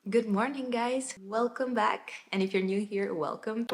Good morning, guys. Welcome back. And if you're new here, welcome.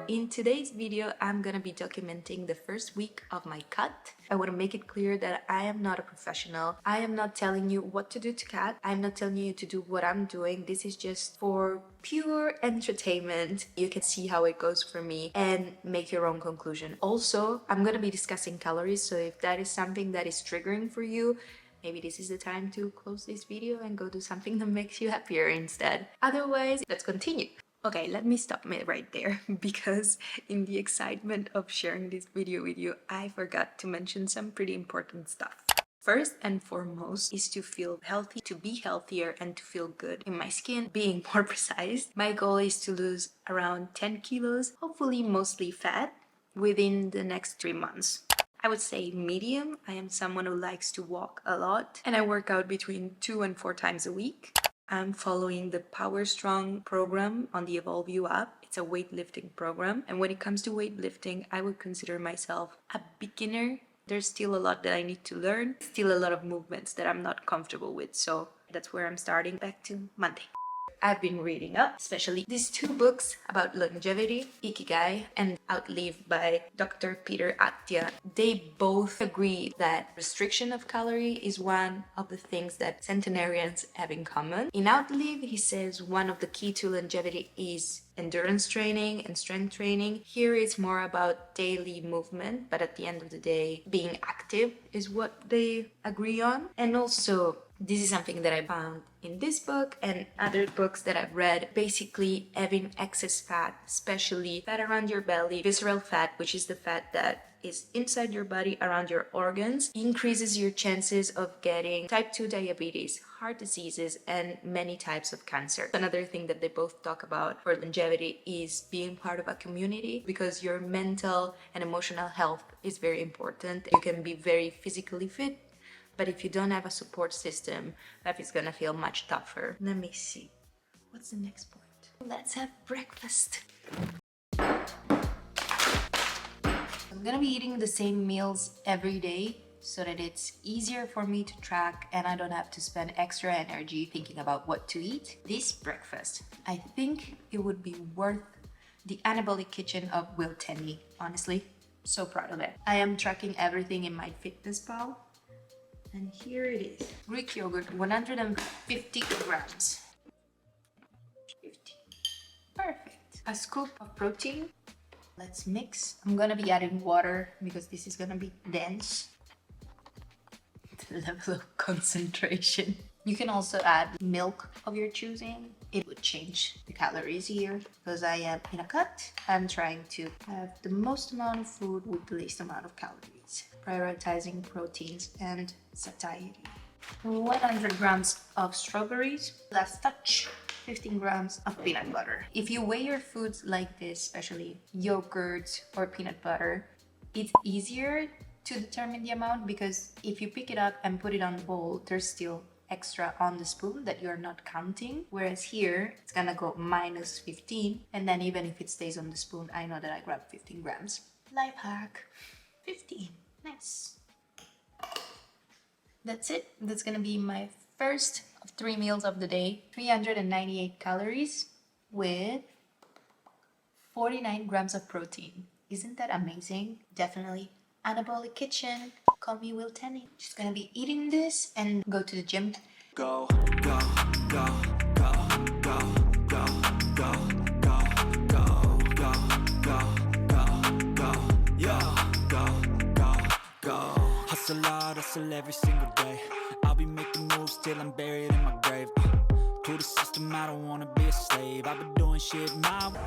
In today's video, I'm gonna be documenting the first week of my cut. I want to make it clear that I am not a professional. I am not telling you what to do to cut. I'm not telling you to do what I'm doing. This is just for pure entertainment. You can see how it goes for me and make your own conclusion. Also, I'm gonna be discussing calories, so if that is something that is triggering for you, maybe this is the time to close this video and go do something that makes you happier instead. Otherwise, let's continue. Okay, let me stop me right there because in the excitement of sharing this video with you, I forgot to mention some pretty important stuff. First and foremost is to feel healthy, to be healthier, and to feel good in my skin. Being more precise, my goal is to lose around 10 kilos, hopefully mostly fat, within the next 3 months. I would say medium. I am someone who likes to walk a lot and I work out between 2 and 4 times a week. I'm following the Power Strong program on the Evolve You app. It's a weightlifting program. And when it comes to weightlifting, I would consider myself a beginner. There's still a lot that I need to learn. Still a lot of movements that I'm not comfortable with. So that's where I'm starting. Back to Monday. I've been reading up, especially these 2 books about longevity, Ikigai and Outlive by Dr. Peter Attia. They both agree that restriction of calorie is one of the things that centenarians have in common. In Outlive, he says one of the key to longevity is endurance training and strength training. Here it's more about daily movement, but at the end of the day, being active is what they agree on. And also, this is something that I found in this book and other books that I've read. Basically, having excess fat, especially fat around your belly, visceral fat, which is the fat that is inside your body around your organs, increases your chances of getting type 2 diabetes, heart diseases, and many types of cancer. Another thing that they both talk about for longevity is being part of a community, because your mental and emotional health is very important. You can be very physically fit, but if you don't have a support system, life is gonna feel much tougher. Let me see. What's the next point? Let's have breakfast. I'm gonna be eating the same meals every day so that it's easier for me to track and I don't have to spend extra energy thinking about what to eat. This breakfast, I think it would be worth the anabolic kitchen of Will Tenney. Honestly, so proud of it. I am tracking everything in MyFitnessPal. And here it is. Greek yogurt, 150 grams. 50. Perfect. A scoop of protein. Let's mix. I'm gonna be adding water because this is gonna be dense. The level of concentration. You can also add milk of your choosing. It would change the calories here. Because I am in a cut, I'm trying to have the most amount of food with the least amount of calories. Prioritizing proteins and satiety. 100 grams of strawberries. Last touch. 15 grams of peanut butter. If you weigh your foods like this, especially yogurt or peanut butter, it's easier to determine the amount, because if you pick it up and put it on the bowl, there's still extra on the spoon that you're not counting. Whereas here, it's gonna go minus 15. And then even if it stays on the spoon, I know that I grabbed 15 grams. Life hack. 15. Nice. That's it. That's gonna be my first of 3 meals of the day. 398 calories with 49 grams of protein. Isn't that amazing? Definitely anabolic kitchen. Call me Will Tenney. Just gonna be eating this and go to the gym. Go, go, go, go, go, go, go, go, go, go, go, go, go, yo, go, go, go. Hustle hard, hustle every single day. I'll be making moves till I'm buried in my grave. To the system, I don't wanna be a slave. I've been doing shit my way.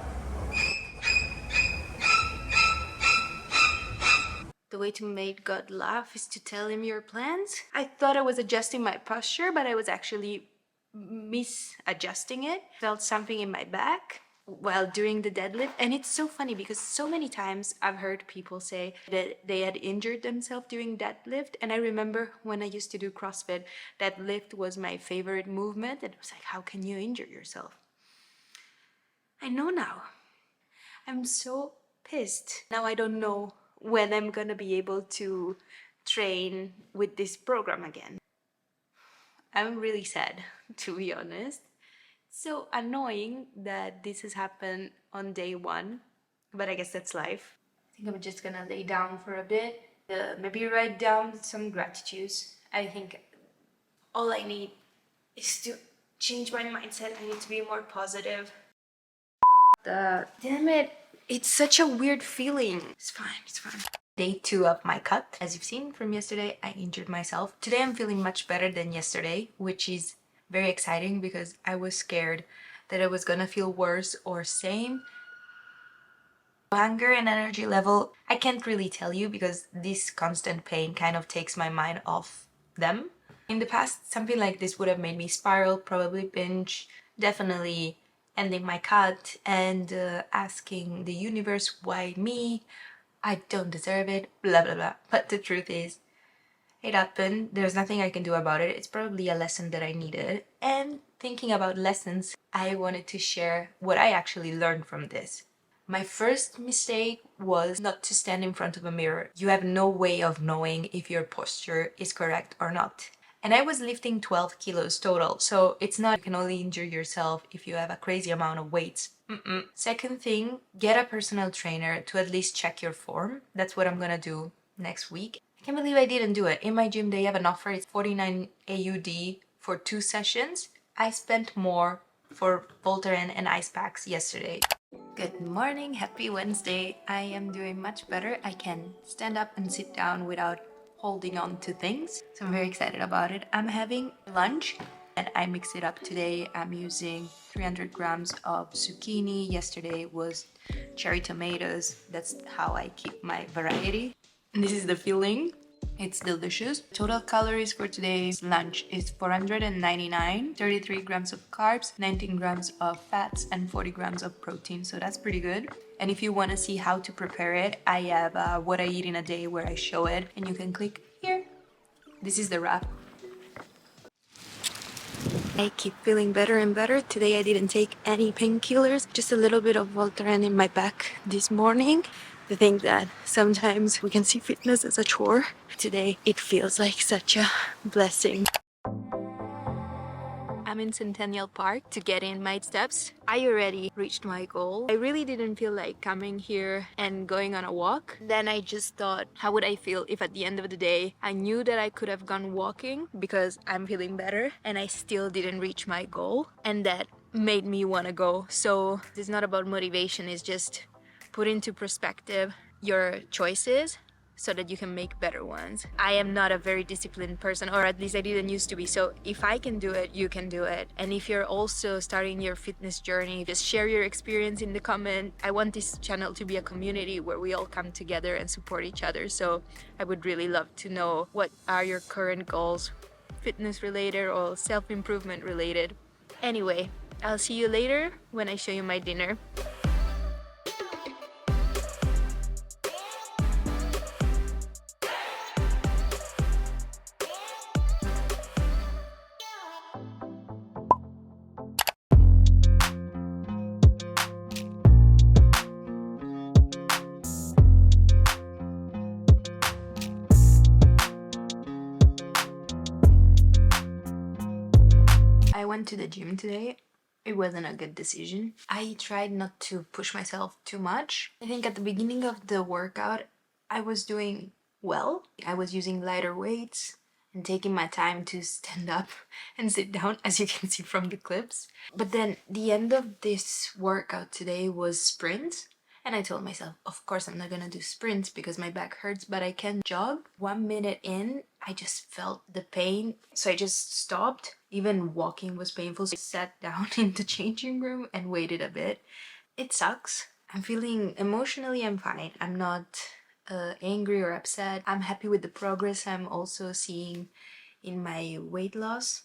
The way to make God laugh is to tell him your plans. I thought I was adjusting my posture, but I was actually misadjusting it. Felt something in my back while doing the deadlift. And it's so funny because so many times I've heard people say that they had injured themselves doing deadlift. And I remember when I used to do CrossFit, deadlift was my favorite movement. And it was like, how can you injure yourself? I know now. I'm so pissed. Now I don't know when I'm gonna be able to train with this program again. I'm really sad, to be honest. So annoying that this has happened on day one, but I guess that's life. I think I'm just gonna lay down for a bit, maybe write down some gratitudes. I think all I need is to change my mindset. I need to be more positive. Damn it, it's such a weird feeling. It's fine, it's fine. Day two of my cut. As you've seen from yesterday, I injured myself. Today I'm feeling much better than yesterday, which is very exciting because I was scared that I was gonna feel worse or same. Hunger and energy level, I can't really tell you because this constant pain kind of takes my mind off them. In the past, something like this would have made me spiral, probably binge, definitely ending my cut and asking the universe why me, I don't deserve it, blah blah blah. But the truth is, it happened, there's nothing I can do about it, it's probably a lesson that I needed. And thinking about lessons, I wanted to share what I actually learned from this. My first mistake was not to stand in front of a mirror. You have no way of knowing if your posture is correct or not. And I was lifting 12 kilos total, so it's not you can only injure yourself if you have a crazy amount of weights. Second thing, get a personal trainer to at least check your form. That's what I'm gonna do next week. I can't believe I didn't do it. In my gym, they have an offer. It's 49 AUD for 2 sessions. I spent more for Voltaren and ice packs yesterday. Good morning, happy Wednesday. I am doing much better. I can stand up and sit down without holding on to things. So I'm very excited about it. I'm having lunch and I mix it up today. I'm using 300 grams of zucchini. Yesterday was cherry tomatoes. That's how I keep my variety. And this is the filling. It's delicious. Total calories for today's lunch is 499, 33 grams of carbs, 19 grams of fats, and 40 grams of protein. So that's pretty good. And if you want to see how to prepare it, I have what I eat in a day where I show it, and you can click here. This is the wrap. I keep feeling better and better. Today I didn't take any painkillers, just a little bit of Voltaren in my back this morning. To think that sometimes we can see fitness as a chore. Today it feels like such a blessing. I'm in Centennial Park to get in my steps. I already reached my goal. I really didn't feel like coming here and going on a walk. Then I just thought, how would I feel if at the end of the day I knew that I could have gone walking because I'm feeling better and I still didn't reach my goal, and that made me want to go. So it's not about motivation, it's just put into perspective your choices so that you can make better ones. I am not a very disciplined person, or at least I didn't used to be. So if I can do it, you can do it. And if you're also starting your fitness journey, just share your experience in the comment. I want this channel to be a community where we all come together and support each other. So I would really love to know what are your current goals, fitness related or self-improvement related. Anyway, I'll see you later when I show you my dinner. I went to the gym today. It wasn't a good decision. I tried not to push myself too much. I think at the beginning of the workout, I was doing well. I was using lighter weights and taking my time to stand up and sit down, as you can see from the clips. But then the end of this workout today was sprints. And I told myself, of course, I'm not gonna do sprints because my back hurts, but I can jog. 1 minute in, I just felt the pain. So I just stopped. Even walking was painful. So I sat down in the changing room and waited a bit. It sucks. I'm feeling emotionally, I'm fine. I'm not angry or upset. I'm happy with the progress I'm also seeing in my weight loss.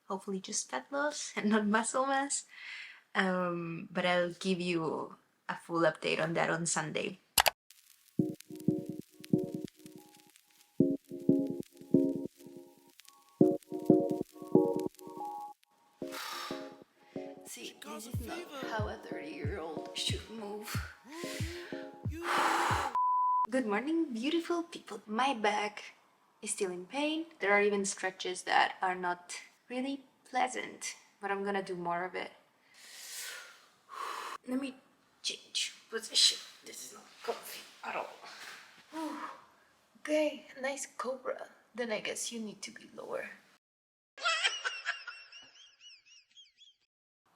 Hopefully just fat loss and not muscle mass. But I'll give you a full update on that on Sunday. See, this is not how a 30-year-old should move. Good morning, beautiful people. My back is still in pain. There are even stretches that are not really pleasant, but I'm gonna do more of it. Let me change position. This is not comfy at all. Whew. Okay, nice cobra. Then I guess you need to be lower.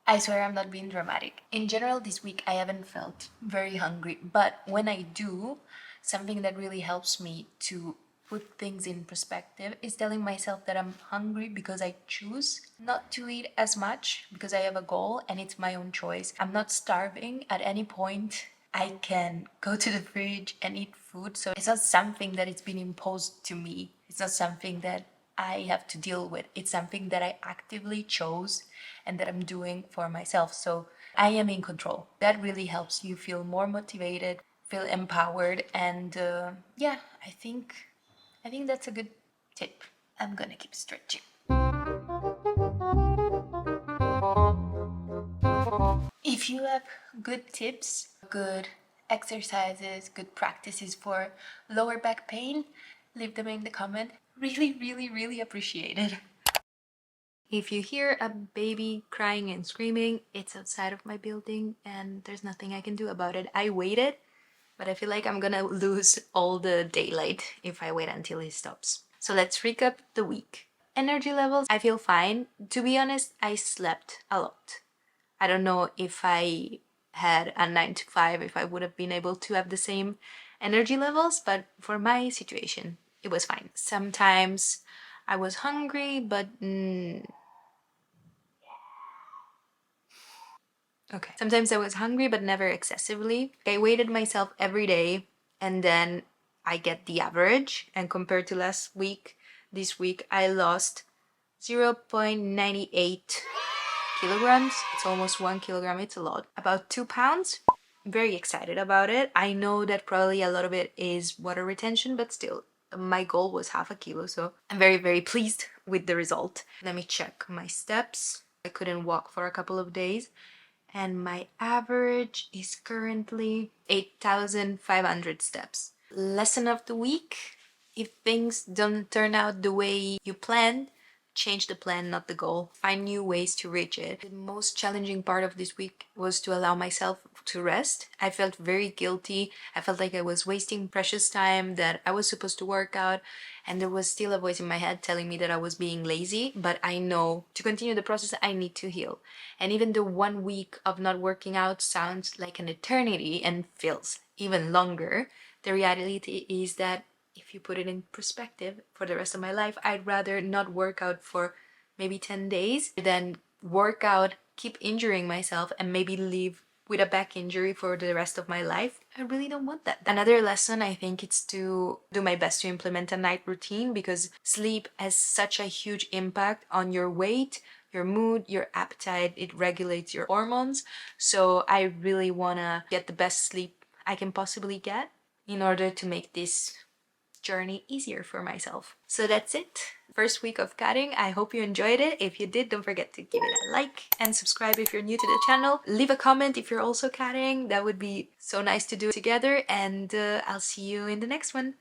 I swear I'm not being dramatic. In general, this week I haven't felt very hungry, but when I do, something that really helps me to put things in perspective is telling myself that I'm hungry because I choose not to eat as much because I have a goal and it's my own choice. I'm not starving at any point. I can go to the fridge and eat food. So it's not something that it's been imposed to me. It's not something that I have to deal with. It's something that I actively chose and that I'm doing for myself. So I am in control. That really helps you feel more motivated, feel empowered, and yeah, I think that's a good tip. I'm gonna keep stretching. If you have good tips, good exercises, good practices for lower back pain, leave them in the comment. Really, really, really appreciate it. If you hear a baby crying and screaming, it's outside of my building and there's nothing I can do about it. I waited, but I feel like I'm gonna lose all the daylight if I wait until he stops. So let's recap the week. Energy levels, I feel fine. To be honest, I slept a lot. I don't know if I had a 9 to 5, if I would have been able to have the same energy levels, but for my situation, it was fine. Sometimes I was hungry, but okay. Sometimes I was hungry, but never excessively. I weighted myself every day and then I get the average. And compared to last week, this week I lost 0.98 kilograms. It's almost 1 kilogram. It's a lot. About 2 pounds. I'm very excited about it. I know that probably a lot of it is water retention, but still, my goal was half a kilo. So I'm very, very pleased with the result. Let me check my steps. I couldn't walk for a couple of days. And my average is currently 8,500 steps. Lesson of the week: if things don't turn out the way you planned, change the plan, not the goal. Find new ways to reach it. The most challenging part of this week was to allow myself to rest. I felt very guilty. I felt like I was wasting precious time, that I was supposed to work out, and there was still a voice in my head telling me that I was being lazy. But I know to continue the process, I need to heal. And even the 1 week of not working out sounds like an eternity and feels even longer, the reality is that if you put it in perspective, for the rest of my life, I'd rather not work out for maybe 10 days than work out, keep injuring myself, and maybe live with a back injury for the rest of my life. I really don't want that. Another lesson, I think, it's to do my best to implement a night routine, because sleep has such a huge impact on your weight, your mood, your appetite. It regulates your hormones. So I really want to get the best sleep I can possibly get in order to make this journey easier for myself. So that's it. First week of cutting. I hope you enjoyed it. If you did, don't forget to give it a like and subscribe if you're new to the channel. Leave a comment if you're also cutting. That would be so nice to do together, and I'll see you in the next one.